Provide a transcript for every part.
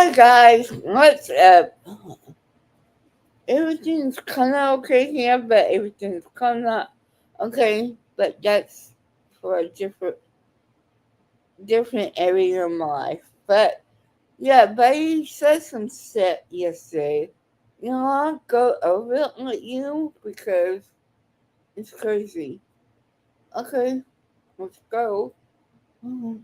Hi guys, what's up? Everything's kind of okay here, but everything's kind of okay. But that's for a different area of my life. But yeah, Buddy said some shit yesterday. I'll go over it with you because it's crazy. Okay, let's go. Mhm.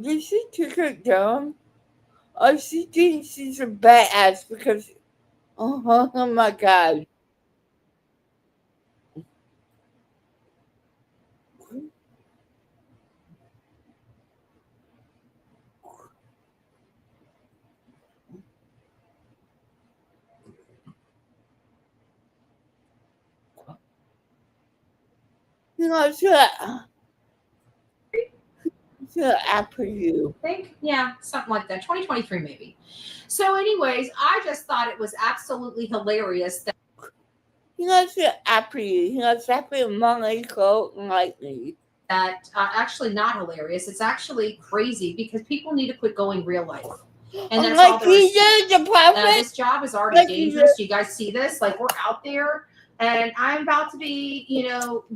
Did she take it down? Or she thinks she's a badass because oh my god. Should after you. Think, yeah, something like that. 2023 maybe. So, anyways, I just thought it was absolutely hilarious that Should after you. It's after Monday coat and lightning. actually not hilarious. It's actually crazy because people need to quit going real life. And I'm that's all like there is. he did the prophet. This job is already dangerous. Do you guys see this? Like we're out there, and I'm about to be,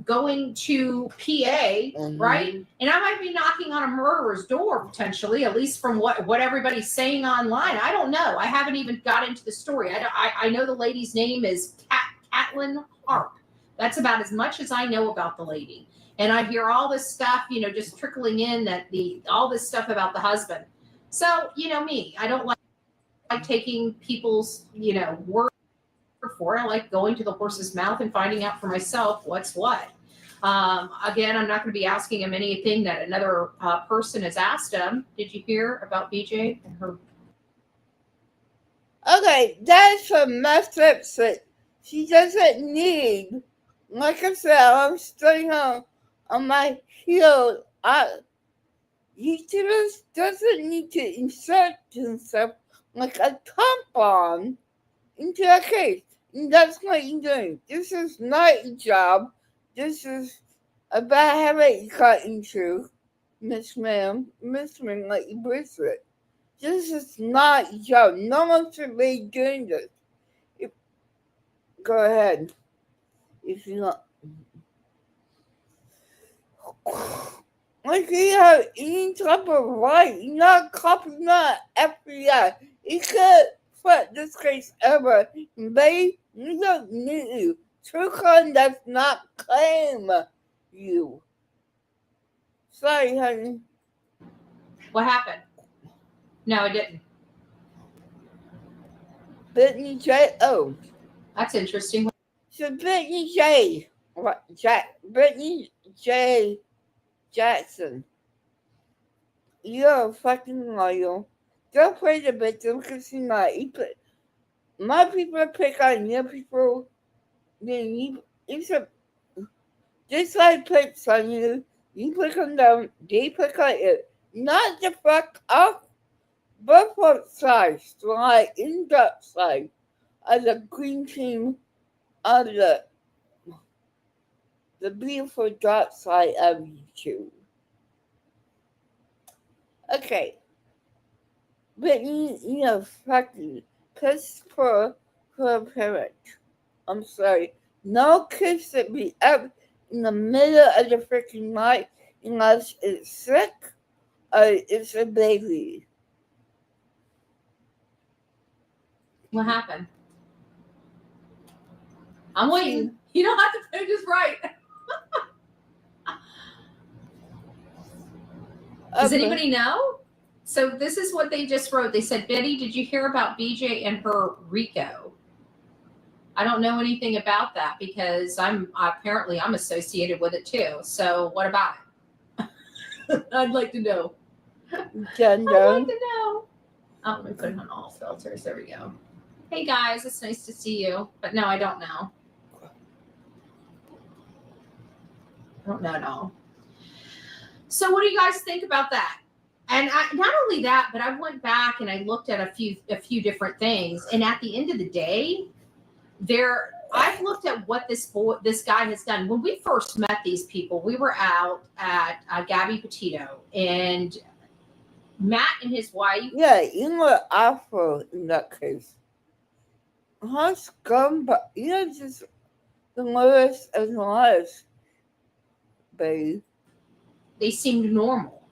going to PA, right? And I might be knocking on a murderer's door potentially, at least from what everybody's saying online. I don't know. I haven't even got into the story. I know the lady's name is Caitlin Harp. That's about as much as I know about the lady. And I hear all this stuff, just trickling in that all this stuff about the husband. So, me, I don't like taking people's, word for it. I like going to the horse's mouth and finding out for myself what's what. Again, I'm not going to be asking him anything that another person has asked him. Did you hear about BJ and her? Okay, that's a messed up shit. She doesn't need. Like I said, I'm studying on my heel. YouTubers doesn't need to insert himself like a tampon into a case. And that's what you're doing. This is not a job. This is a bad habit you got into, Miss Ma'am. Miss Ma'am, like you bracelet. This is not your job. No one should be doing this. If, go ahead. If you want. Like you have any type of right. You're not cop, you're not FBI. You could put this case over. Babe, you don't need you. TrueCon does not claim you. Sorry, honey. What happened? No, it didn't. Brittany J. Oh. That's interesting. So Brittany J. What? Brittany J. Jackson. You're fucking loyal. Don't play the victim because you're not. My people pick on your people. Then you should. Just like picks on you, you pick on them, they pick on you. Not the fuck up. Both sides, like in that side of the green team of the beautiful dark side of you. Okay. But you fucking kiss for a parent. I'm sorry. No kids should be up in the middle of the freaking night unless it's sick or it's a baby. What happened? I'm waiting. You don't have to finish this right. Does anybody know? So this is what they just wrote. They said, Betty, did you hear about BJ and her Rico? I don't know anything about that because I'm associated with it too. So what about it? I'd like to know. Gender. I'd like to know. Oh, let me put it on all filters. There we go. Hey guys, it's nice to see you. But no, I don't know. I don't know at all. So what do you guys think about that? And not only that, but I went back and I looked at a few different things. And at the end of the day, I've looked at what this guy has done. When we first met these people, we were out at Gabby Petito, and Matt and his wife. Yeah, you were awful in that case. How scumbag. You're just the lowest of the lowest, babe. They seemed normal.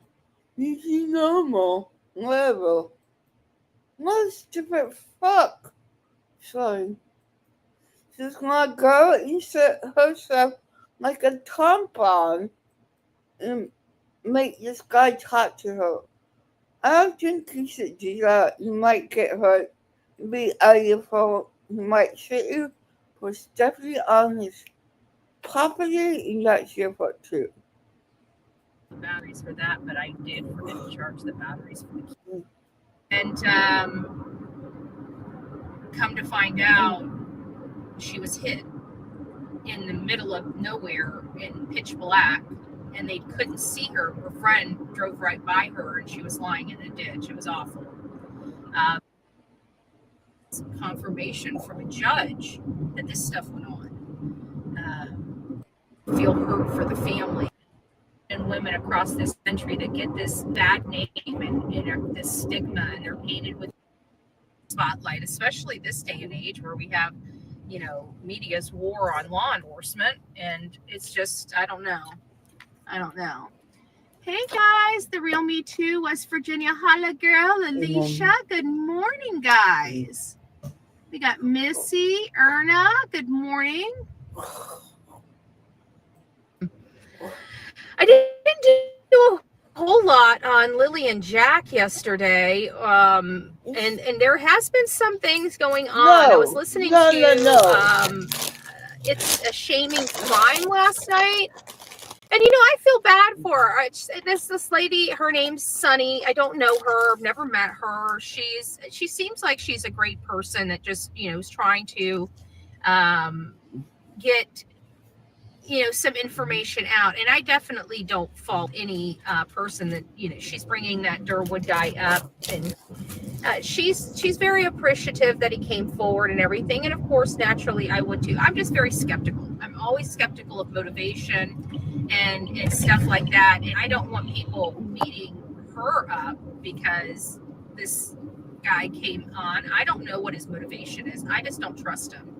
You see normal level. What a stupid fuck. Sorry. She's gonna go and set herself like a tampon and make this guy talk to her. I don't think you should do that. You might get hurt. Be out of your phone. He might shoot you for stepping on his property, and that's your fault too. Batteries for that, but I did forget to charge the batteries for the key. And come to find out, she was hit in the middle of nowhere in pitch black, and they couldn't see her. Her friend drove right by her, and she was lying in a ditch. It was awful. Confirmation from a judge that this stuff went on. Feel hurt for the family and women across this country that get this bad name and this stigma, and they're painted with spotlight, especially this day and age where we have, media's war on law enforcement, and it's just, I don't know. Hey guys, the real Me Too, West Virginia holla girl, Alicia. Good morning, guys. We got Missy, Erna. Good morning. I didn't do a whole lot on Lily and Jack yesterday, and there has been some things going on. I was listening to It's a Shaming Crime last night. And, I feel bad for her. This lady, her name's Sunny. I don't know her. I've never met her. She seems like she's a great person that just, is trying to get, some information out. And I definitely don't fault any person that, she's bringing that Durwood guy up. And she's very appreciative that he came forward and everything. And, of course, naturally, I would too. I'm just very skeptical. I'm always skeptical of motivation and stuff like that. And I don't want people beating her up because this guy came on. I don't know what his motivation is. I just don't trust him.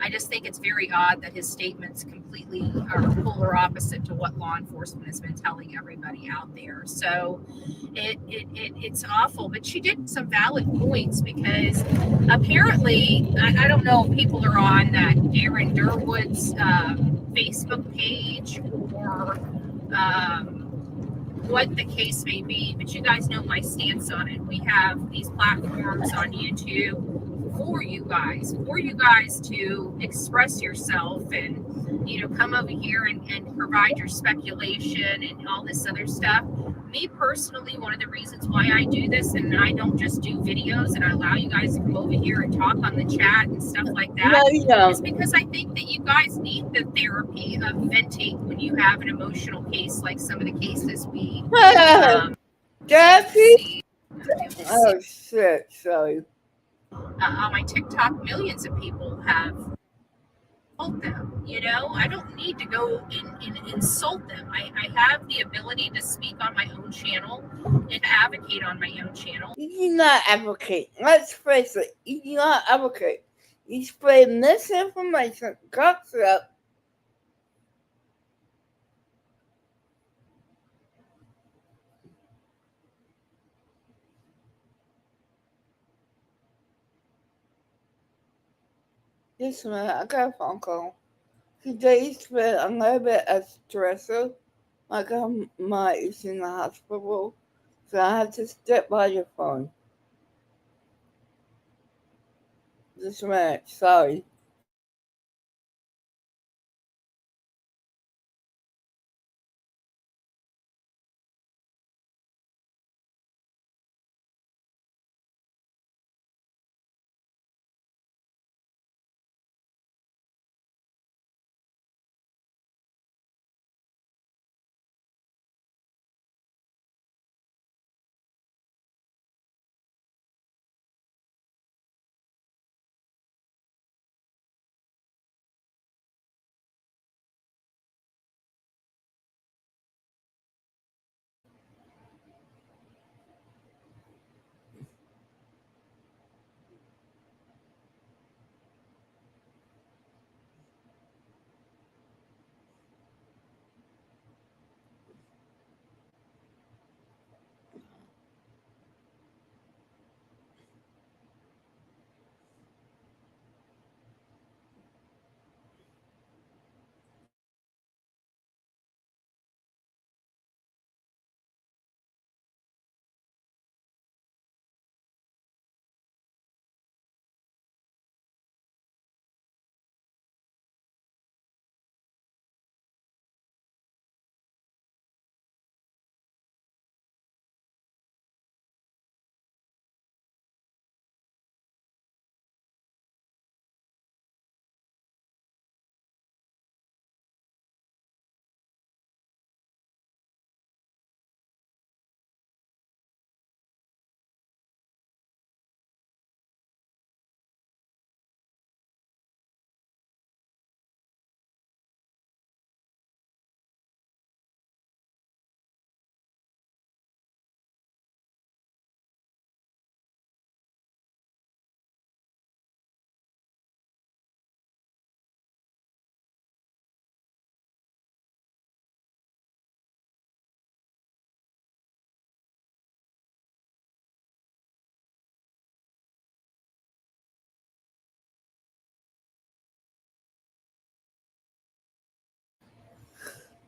I just think it's very odd that his statements completely are polar opposite to what law enforcement has been telling everybody out there. So it's awful. But she did some valid points because apparently, I don't know if people are on that Darren Durwood's Facebook page or what the case may be, but you guys know my stance on it. We have these platforms on YouTube for you guys to express yourself and come over here and provide your speculation and all this other stuff. Me personally, one of the reasons why I do this and I don't just do videos and I allow you guys to come over here and talk on the chat and stuff like that is because I think that you guys need the therapy of venting when you have an emotional case like some of the cases we Jackie? Oh shit, sorry. On my TikTok, millions of people have told them, I don't need to go and insult them. I have the ability to speak on my own channel and advocate on my own channel. You do not advocate. Let's face it. You do not advocate. You spread misinformation, gossip. This minute, I got a phone call. Today's been a little bit of stressor. Like my is in the hospital, so I have to step by your phone. Just a minute, sorry.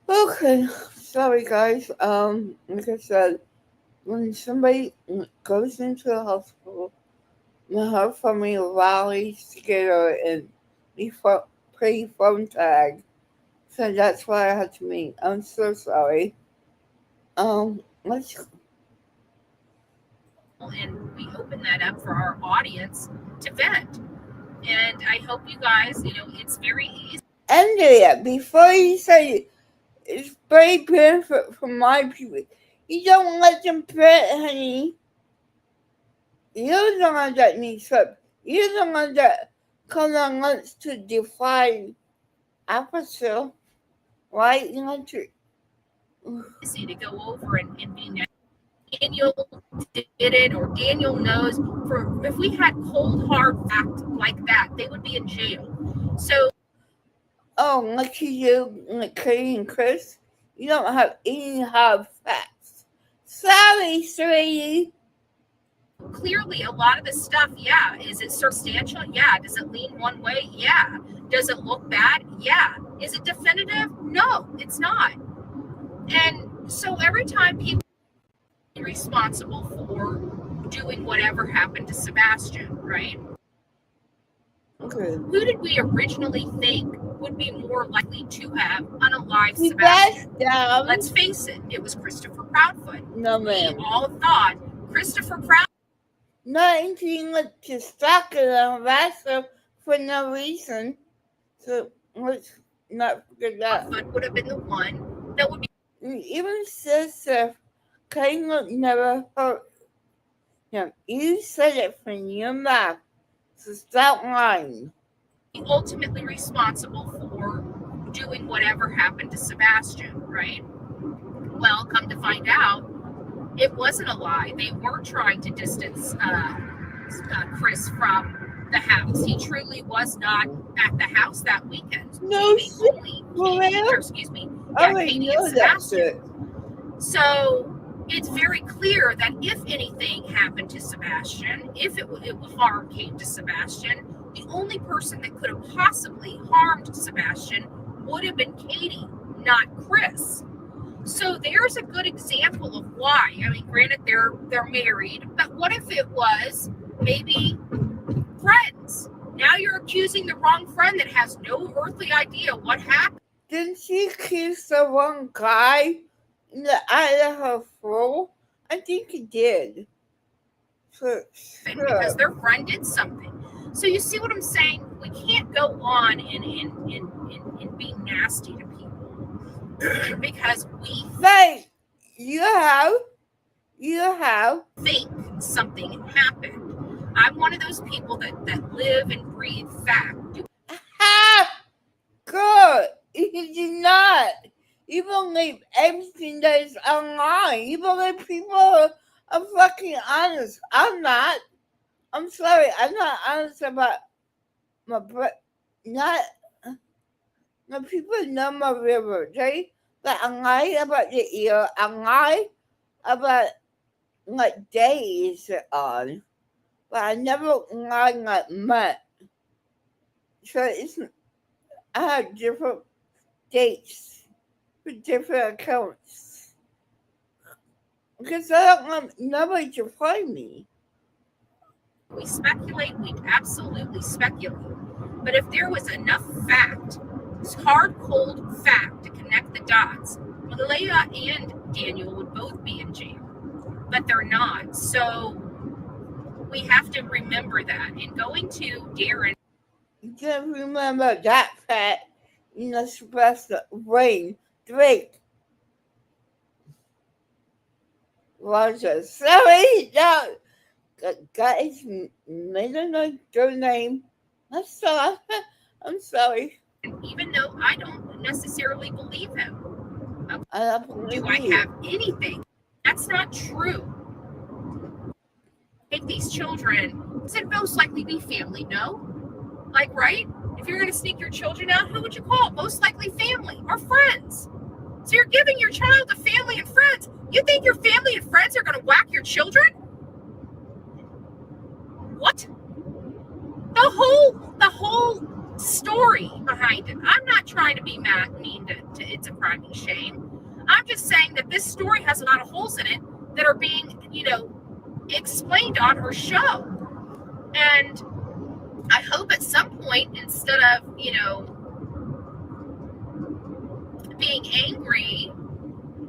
Okay, sorry guys. Like I said, when somebody goes into the hospital, my whole family rallies together and we play phone tag. So that's why I had to meet. I'm so sorry. Let's. And we open that up for our audience to vent. And I hope you guys, it's very easy. Andrea, before you say it's very benefit for my people, you don't let them pet, honey. You're the one that needs help. You're the one that kind of wants to define officer, right? You want to. To go over and be nice. Daniel did it, or Daniel knows. If we had cold hard fact like that, they would be in jail. So, Like you, like Katie and Chris, you don't have any hard facts. Sorry, sweetie. Clearly, a lot of the stuff, yeah. Is it substantial? Yeah. Does it lean one way? Yeah. Does it look bad? Yeah. Is it definitive? No, it's not. And so every time people are responsible for doing whatever happened to Sebastian, right? Okay. Who did we originally think would be more likely to have unalived Sebastian? Let's face it, it was Christopher Proudfoot. No, ma'am. We all thought Christopher Proudfoot. Not anything like to stalk an investor for no reason. So let's not forget that. Proudfoot would have been the one that would be. Even sister, Caleb never hurt him. You said it from your mouth, so stop lying. Ultimately responsible for doing whatever happened to Sebastian, right? Well, come to find out, it wasn't a lie. They weren't trying to distance Chris from the house. He truly was not at the house that weekend. No, Katie and Sebastian. So it's very clear that if anything happened to Sebastian, if harm came to Sebastian, the only person that could have possibly harmed Sebastian would have been Katie, not Chris. So there's a good example of why. I mean, granted, they're married, but what if it was maybe friends? Now you're accusing the wrong friend that has no earthly idea what happened. Didn't she kiss the wrong guy in the eye of her throat? I think he did. Because their friend did something. So you see what I'm saying? We can't go on and be nasty to people because we you have think something happened. I'm one of those people that live and breathe fact. Good. You do not. You believe everything that is online. You believe people are fucking honest. I'm not. I'm sorry. I'm not honest about my people know my real birthday, but I lie about the year. I lie about what day is it on, but I never lie like month. So I have different dates for different accounts because I don't want nobody to find me. We speculate, we absolutely speculate. But if there was enough fact, hard, cold fact to connect the dots, Malaya and Daniel would both be in jail. But they're not. So we have to remember that. And going to Darren. You can't remember that fact. You're not supposed to rain, Drake. Roger. Sorry, no. Guys, made a note your name. I'm sorry. Even though I don't necessarily believe him. I don't believe Do I have anything? That's not true. Take these children. It'd most likely be family, no? Like, right? If you're going to sneak your children out, who would you call? Most likely family or friends. So you're giving your child to family and friends. You think your family and friends are going to whack your children? What? The whole story behind it. I'm not trying to be mean to It's a Crime and Shame. I'm just saying that this story has a lot of holes in it that are being, explained on her show. And I hope at some point, instead of, being angry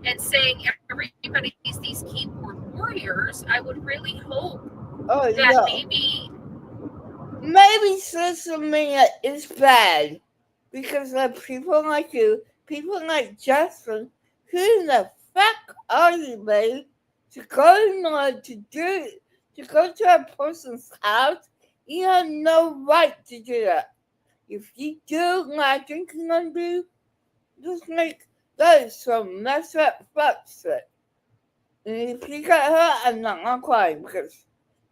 and saying everybody's these keyboard warriors, I would really hope that maybe social media is bad because of people like you, people like Justin. Who the fuck are you, babe? To go to a person's house, you have no right to do that. If you do what I think you're gonna do, just make those some messed up fuck shit. And if you get hurt, I'm not gonna cry because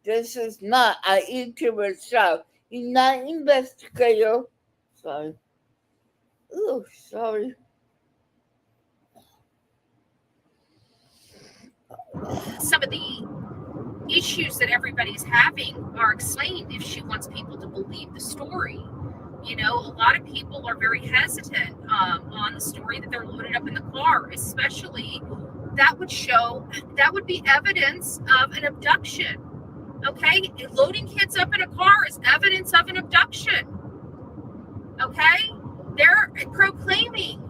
this is not a YouTuber show. You're not an investigator. Sorry. Oh, sorry. Some of the issues that everybody's having are explained if she wants people to believe the story. A lot of people are very hesitant on the story that they're loaded up in the car, especially that would be evidence of an abduction. Okay? Loading kids up in a car is evidence of an abduction. Okay? They're proclaiming.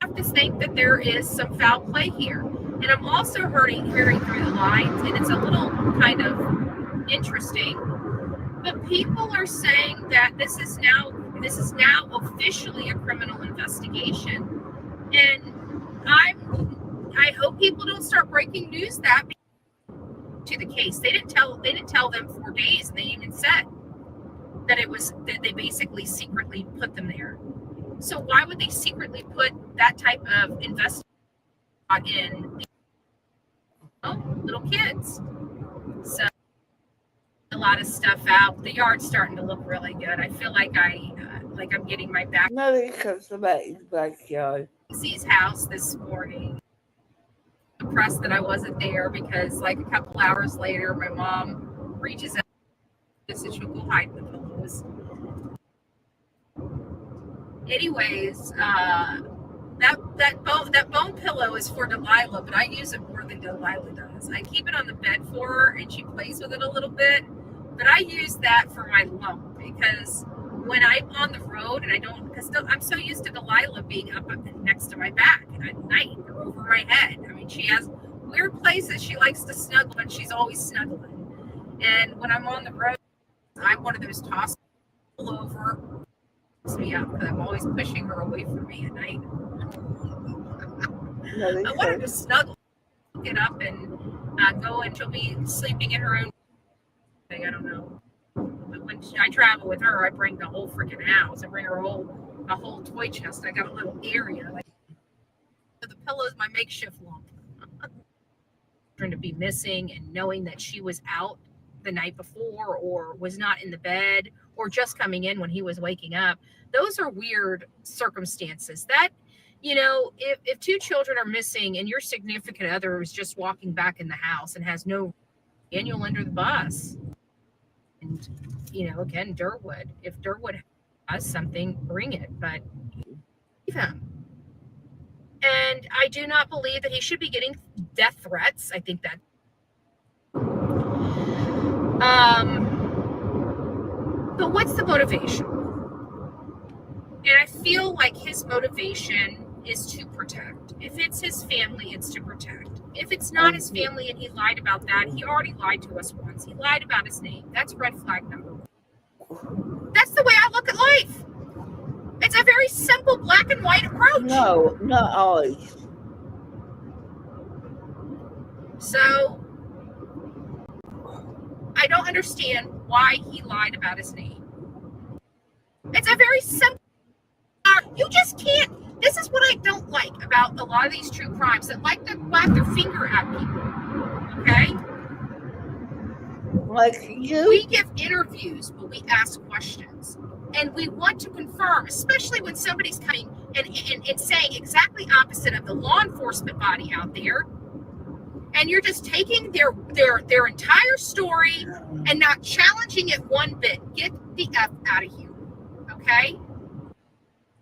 I have to think that there is some foul play here. And I'm also hearing through the lines, and it's a little kind of interesting, but people are saying that this is now officially a criminal investigation. And I hope people don't start breaking news that to the case. They didn't tell them 4 days, and they even said that that they basically secretly put them there. So why would they secretly put that type of investigation in little kids? So a lot of stuff out. The yard's starting to look really good. I feel like I'm getting my back. Nobody comes about his backyard. Z's house this morning. Impressed that I wasn't there because like a couple hours later, my mom reaches out and says she'll go hide in the pillows. Anyways, that bone pillow is for Delilah, but I use it more than Delilah does. I keep it on the bed for her, and she plays with it a little bit. But I use that for my lump because when I'm on the road and because I'm so used to Delilah being up next to my back at night or over my head. I mean, she has weird places she likes to snuggle, and she's always snuggling. And when I'm on the road, I'm one of those toss over me up because I'm always pushing her away from me at night. I want her to snuggle, get up, and go, and she'll be sleeping in her own thing. I don't know. But when I travel with her, I bring the whole freaking house. I bring her a whole toy chest. I got a little area. Like the pillow is my makeshift lump. Trying to be missing and knowing that she was out the night before or was not in the bed or just coming in when he was waking up. Those are weird circumstances. That, if 2 children are missing and your significant other is just walking back in the house and has no manual under the bus. And, again, Durwood. If Durwood has something, bring it, but leave him. And I do not believe that he should be getting death threats. I think that. But what's the motivation? And I feel like his motivation is to protect. If it's his family, it's to protect. If it's not his family and he lied about that, he already lied to us once. He lied about his name. That's red flag number 1. That's the way I look at life. It's a very simple black and white approach. No, not always. So I don't understand why he lied about his name. It's a very simple. You just can't. This is what I don't like about a lot of these true crimes that like to whack their finger at people. Okay? Like you? We give interviews, but we ask questions. And we want to confirm, especially when somebody's coming and saying exactly opposite of the law enforcement body out there. And you're just taking their entire story and not challenging it one bit. Get the F out of here. Okay?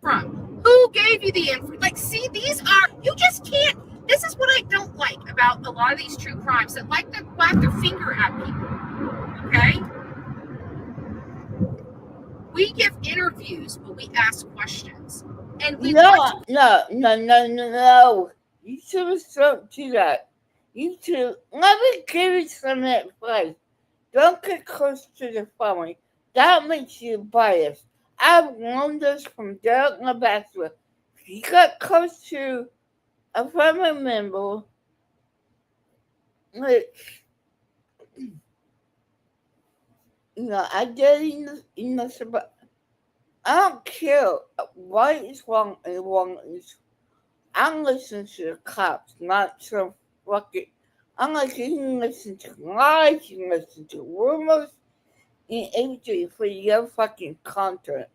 From who gave you the info? Like, see, you just can't. This is what I don't like about a lot of these true crimes that like to whack their finger at people. Okay? We give interviews, but we ask questions. And we No. You shouldn't do that. Let me give you some advice. Don't get close to the family. That makes you biased. I've learned this from Derek Lebasser. If you get close to a family member, which, I did in the I don't care what is wrong and wrong is. I'm listening to the cops, not some fucking. I'm like, you can listen to lies, you can listen to rumors, and everything for your fucking content.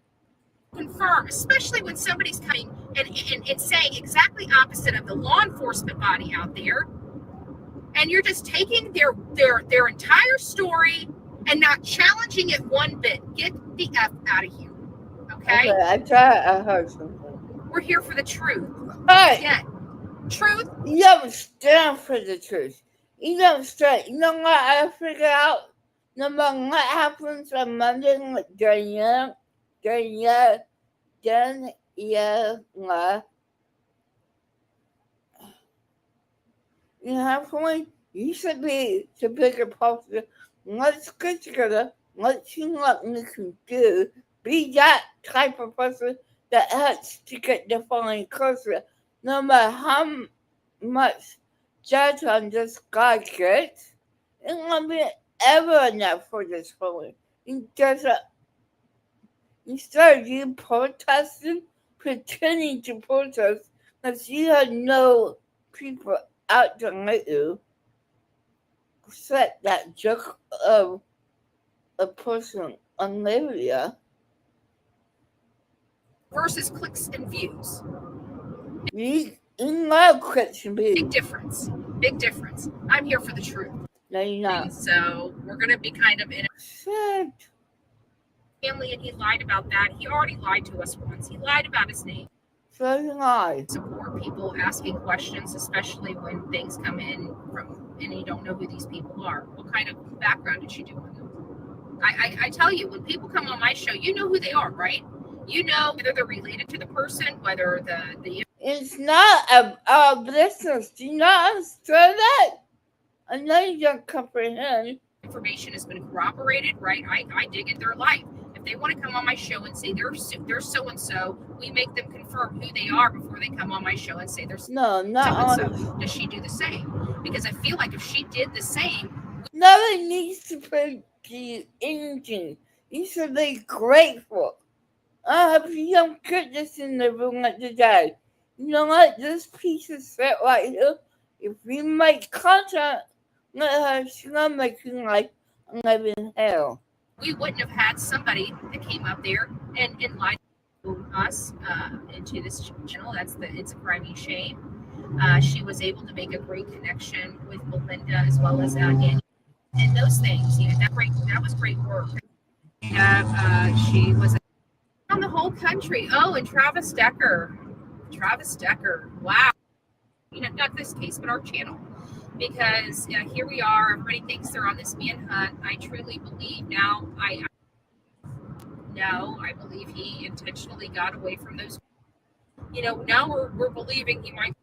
Confirm, especially when somebody's coming and saying exactly opposite of the law enforcement body out there, and you're just taking their entire story and not challenging it one bit. Get the F out of here. Okay? I heard something. We're here for the truth. Hey! Again, truth. You don't stand for the truth. You don't stand. You know what I figured out? No matter what happens on Monday during you should be the bigger person. Let's get together. Let's see what we can do. Be that type of person that helps to get the family closer. No matter how much judge on this guy gets, it won't be ever enough for this family. Instead of you protesting, pretending to protest, because you have no people out to let you set that joke of a person on Libya. Versus clicks and views. You know clicks and views. Big difference. Big difference. I'm here for the truth. No, you're not. So we're going to be kind of in a family, and he lied about that. He already lied to us once. He lied about his name. So did I. Support people asking questions, especially when things come in from and you don't know who these people are. What kind of background did you do on them? I tell you, when people come on my show, you know who they are, right? You know whether they're related to the person, whether the it's not a business. Do you not understand that? I know you don't comprehend. Information has been corroborated, right? I dig in their life. If they want to come on my show and say they're so and so, we make them confirm who they are before they come on my show and say they're no, not so and so. Does she do the same? Because I feel like if she did the same, nobody needs to pay you anything. You should be grateful. I hope you don't get this in the room today. You know what? This piece of shit right here, if we make content, let her, she's gonna make you like live in hell. We wouldn't have had somebody that came up there and lied to us into this channel. It's a crime and shame. She was able to make a great connection with Belinda as well as Daniel. And those things, that was great work. She was on the whole country. Oh, and Travis Decker. Wow. Not this case, but our channel. Because here we are. Everybody thinks they're on this manhunt. I truly believe now. I believe he intentionally got away from those. Now we're believing he might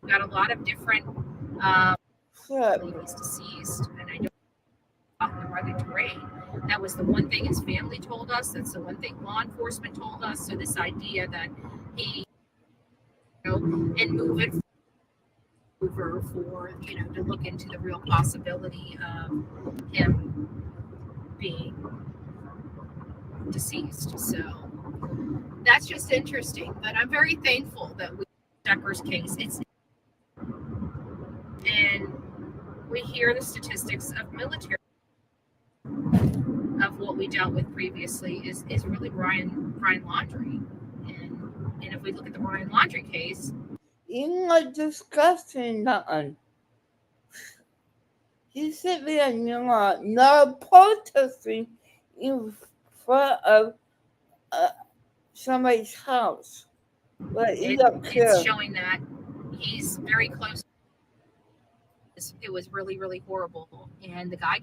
have got a lot of different. I believe he's deceased, and I don't know the rugged terrain. That was the one thing his family told us. That's the one thing law enforcement told us. So this idea that he, and move it over for, to look into the real possibility of him being deceased. So that's just interesting. But I'm very thankful that we Decker's case. And we hear the statistics of military. Of what we dealt with previously is really Brian Laundrie, and if we look at the Brian Laundrie case, you're not discussing nothing. You sit there and you're not protesting in front of somebody's house. But you It's showing that he's very close. It was really, really horrible. And the guy,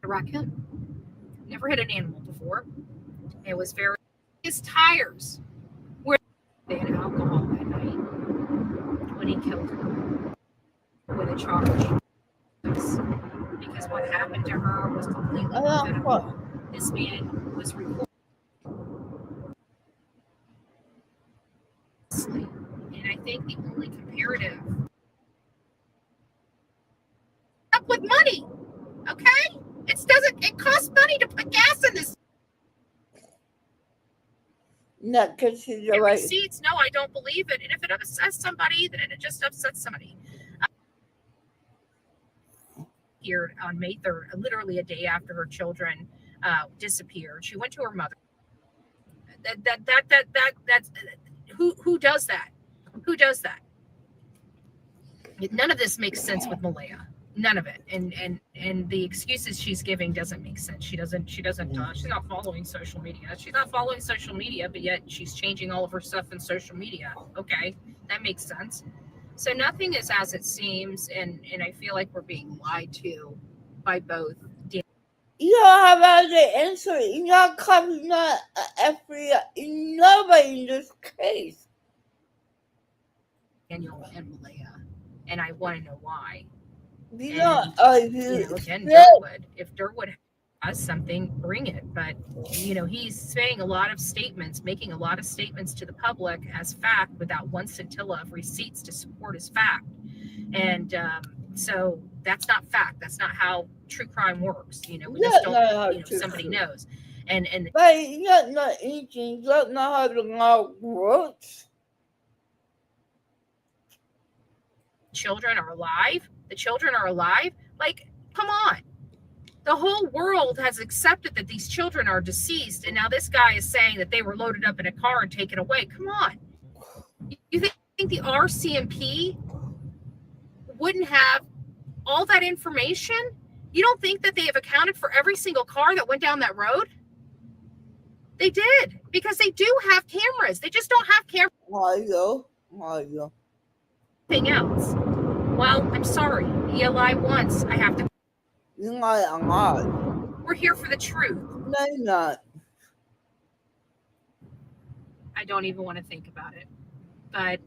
a raccoon, never hit an animal before. It was very, his tires were in alcohol that night when he killed her with a charge. Because what happened to her was completely preventable. This man was reported. And I think the only comparative up with money. Okay? It costs money to put gas in this. Not considered receipts, no, I don't believe it. And if it upsets somebody, then it just upsets somebody. Here on May 3rd, literally a day after her children disappeared, she went to her mother. That's who does that? Who does that? None of this makes sense with Malaya. None of it. And the excuses she's giving doesn't make sense. She's not following social media. She's not following social media, but yet she's changing all of her stuff in social media. Okay, that makes sense. So nothing is as it seems, and I feel like we're being lied to by both. You don't have all the answer. You're not covering FBI. Nobody in this case. Daniel and Malaya, and I want to know why. Again, Durwood. If Durwood has something, bring it. But he's saying a lot of statements, making a lot of statements to the public as fact without one scintilla of receipts to support his fact. And so that's not fact. That's not how true crime works. We just don't. Somebody knows. And but you don't know anything. You don't know how the law works. Children are alive. The children are alive. Like, come on. The whole world has accepted that these children are deceased, and now this guy is saying that they were loaded up in a car and taken away. Come on. You think the RCMP wouldn't have all that information? You don't think that they have accounted for every single car that went down that road? They did, because they do have cameras. They just don't have cameras. Anything else. Well, I'm sorry. You lie once, I have to. You lie a lot. We're here for the truth. No, you're not. I don't even want to think about it. But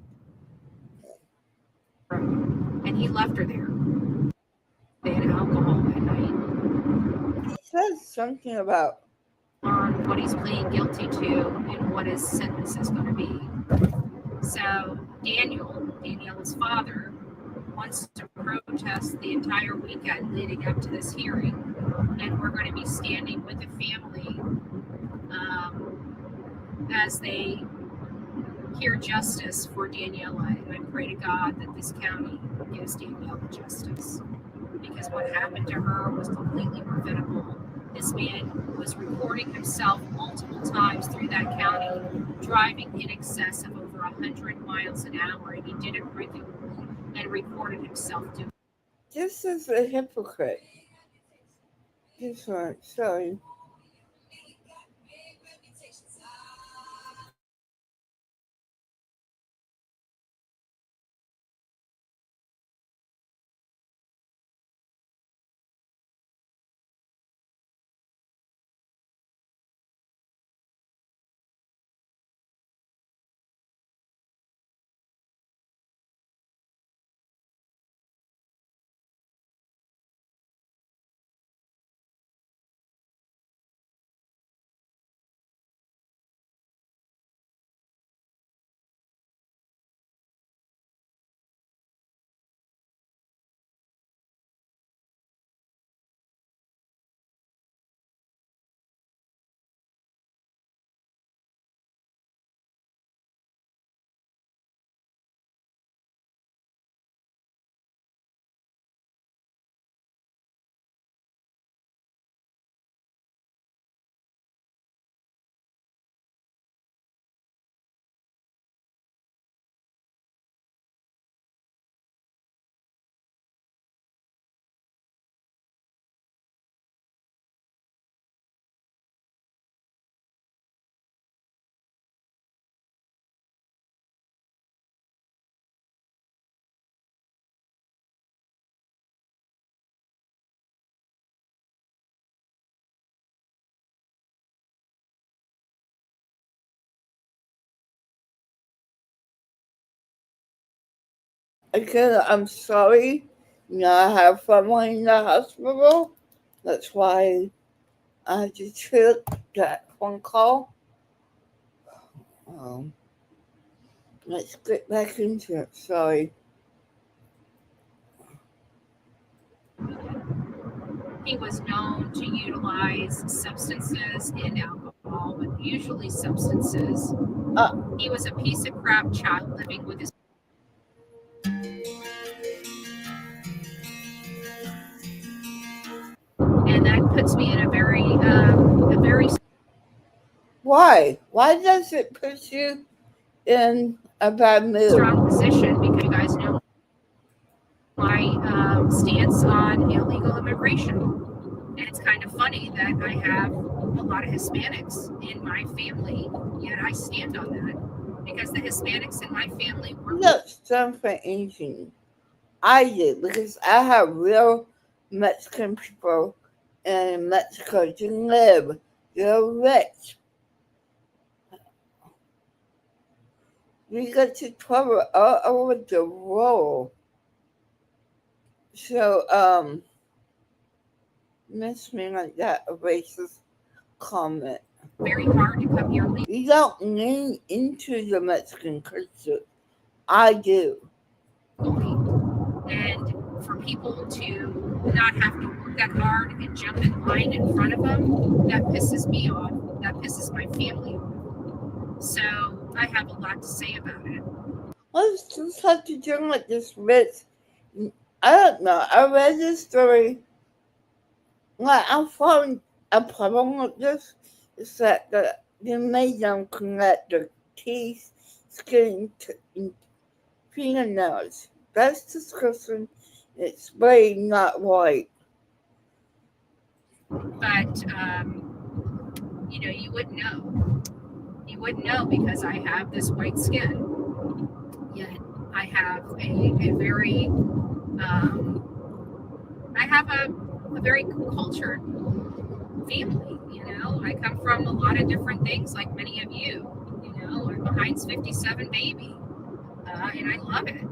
and he left her there. They had alcohol that night. He says something about on what he's pleading guilty to and what his sentence is going to be. So Daniel's father, wants to protest the entire weekend leading up to this hearing, and we're going to be standing with the family as they hear justice for Daniela. And I pray to God that this county gives Daniela justice, because what happened to her was completely preventable. This man was reporting himself multiple times through that county, driving in excess of over 100 miles an hour, and he did it regularly and recorded himself doing it. This is a hypocrite. This one, sorry. Again, I'm sorry. I have family in the hospital. That's why I just took that phone call. Let's get back into it. Sorry. He was known to utilize substances and alcohol, but usually substances. He was a piece of crap child living with his. And that puts me in a very Why? Why does it put you in a bad mood? strong position, because you guys know my stance on illegal immigration. And it's kind of funny that I have a lot of Hispanics in my family, yet I stand on that because the Hispanics in my family were. You don't stand for anything. I do, because I have real Mexican people in Mexico to live. They're rich. We get to travel all over the world. So, miss me like that, a racist comment. Very hard to come here legally. You don't lean into the Mexican culture. I do. And for people to not have to work that hard and jump in line in front of them, that pisses me off. That pisses my family off. So I have a lot to say about it. Let's just have to do like this rich. I don't know. I read this story. Like, I found a problem with this is that they made them connect their teeth, skin, and fingernails. That's disgusting. It's way not right. But you wouldn't know. You wouldn't know because I have this white skin. Yet I have a very I have a very cultured family. I come from a lot of different things, like many of you. I'm a Heinz 57 baby, and I love it.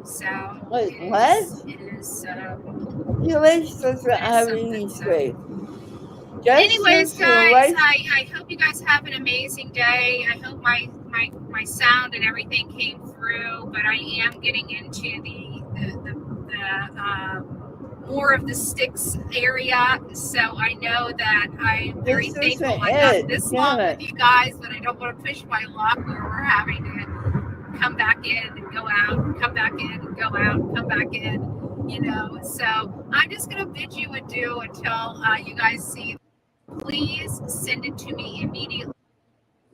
So Wait, what? It is. Your race doesn't have any space. Anyways, guys, I hope you guys have an amazing day. I hope my sound and everything came through, but I am getting into the more of the sticks area, so I know that I'm very thankful I got this long with you guys, but I don't want to push my luck where we're having to come back in and go out, come back in and go out, come back in, so I'm just going to bid you adieu until you guys see. Please send it to me immediately.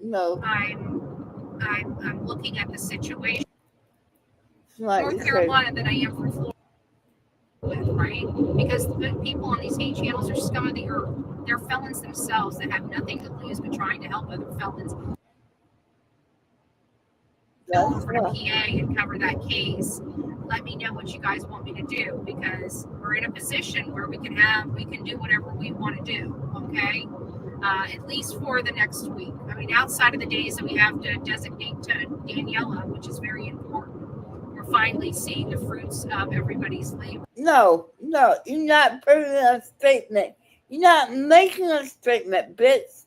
No. I'm looking at the situation. Like North Carolina than I am from Florida, right? Because the people on these hate channels are scum of the earth. They're felons themselves that have nothing to lose but trying to help other felons. Go over to PA and cover that case. Let me know what you guys want me to do, because we're in a position where we can do whatever we want to do. Okay. At least for the next week. I mean, outside of the days that we have to designate to Daniela, which is very important, we're finally seeing the fruits of everybody's labor. No, you're not putting a statement. You're not making a statement, bitch.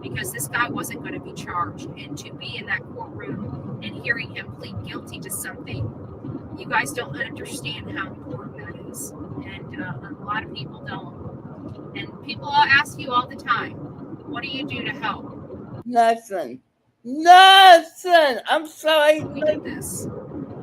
Because this guy wasn't going to be charged, and to be in that courtroom and hearing him plead guilty to something, you guys don't understand how important that is, and a lot of people don't. And people ask you all the time, what do you do to help? Nothing. I'm sorry. We did this.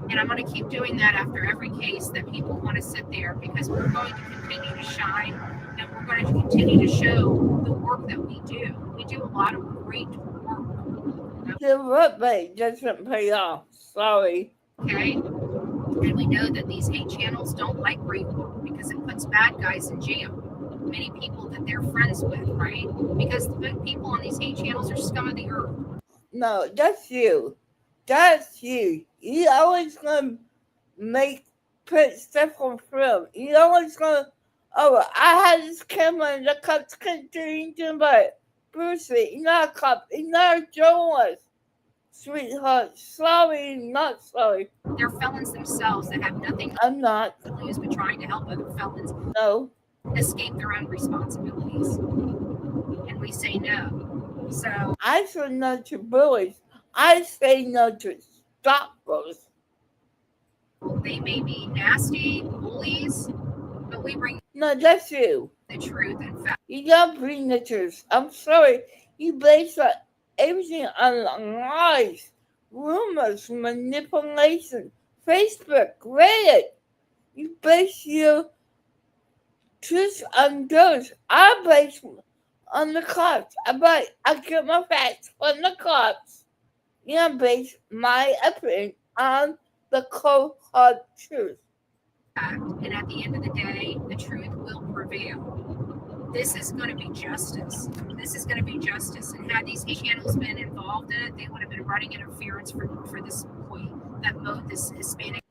And I'm going to keep doing that after every case that people want to sit there, because we're going to continue to shine, and we're going to continue to show the work that we do. We do a lot of great work. The work rate doesn't pay off. Sorry. Okay? And we know that these hate channels don't like great work because it puts bad guys in jail. Many people that they're friends with, right? Because the good people on these hate channels are scum of the earth. No, that's you. That's you. You always gonna put stuff on film. You always gonna, I had this camera and the cops couldn't do anything about it. Bruce, you're not a cop. You're not a journalist. sweetheart, sorry, not sorry. They're felons themselves that have nothing I'm not. to lose but trying to help other felons No. escape their own responsibilities. And we say no. So I say no to bullies. I say no to stalkers. they may be nasty bullies, but we bring No, that's you. the truth and fact. You don't bring the truth. I'm sorry. You base everything on lies, rumors, manipulation, Facebook, Reddit. You base your truth on those. I base on the cops. I get my facts from the cops. You know, base my opinion on the cold hard truth. And at the end of the day, the truth will prevail. This is going to be justice. This is going to be justice. And had these channels been involved in it, they would have been running interference for this point that mowed this Hispanic.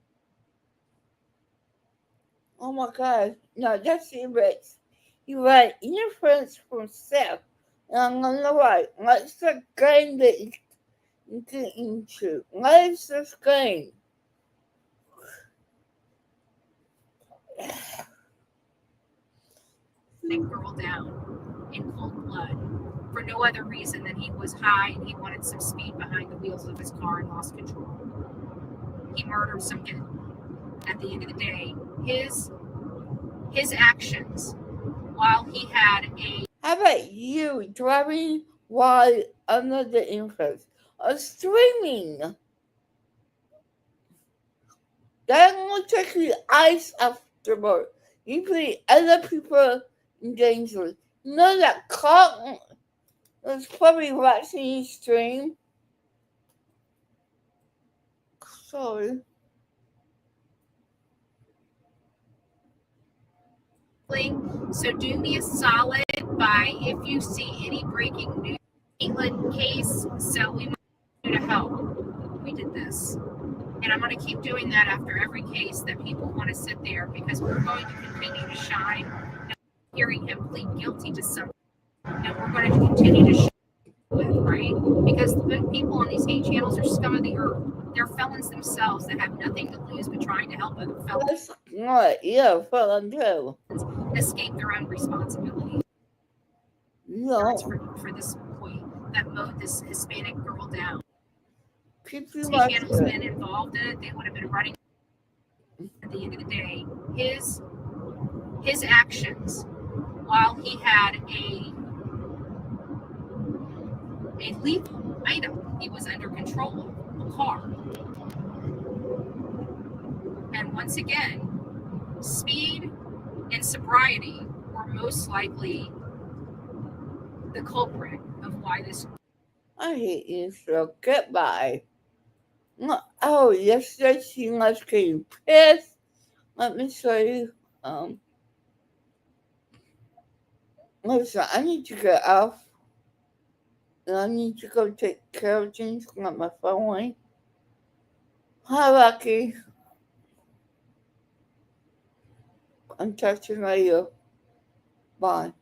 Oh my God. No, that's erased. You write interference from self. And I'm gonna write, let's just gain the into. Let's just gain. Girl down in cold blood for no other reason than he was high and he wanted some speed behind the wheels of his car and lost control. He murdered some kid. At the end of the day, his actions while he had a. How about you driving while under the influence or streaming? That will take the ice afterward. You put other people in danger. You know that cop was probably watching you stream. Sorry. So do me a solid by if you see any breaking news. England case, so we want you to help. We did this. And I'm going to keep doing that after every case that people want to sit there because we're going to continue to shine. And hearing him plead guilty to something. And we're going to continue to shine with, right? Because the people on these hate channels are scum of the earth. They're felons themselves that have nothing to lose but trying to help other felons. Yeah, felon too. Escape their own responsibilities. No. For this point that mowed this Hispanic girl down. If If channels been involved in it, they would have been running. At the end of the day, his actions while he had a lethal item, he was under control of a car. And once again, speed and sobriety were most likely the culprit of why this. I hate you, so goodbye. Oh, yesterday she was getting pissed. Let me show you. Listen, I need to get off. And I need to go take care of things. Got my phone. Hi, Lucky. I'm touching you. Bye.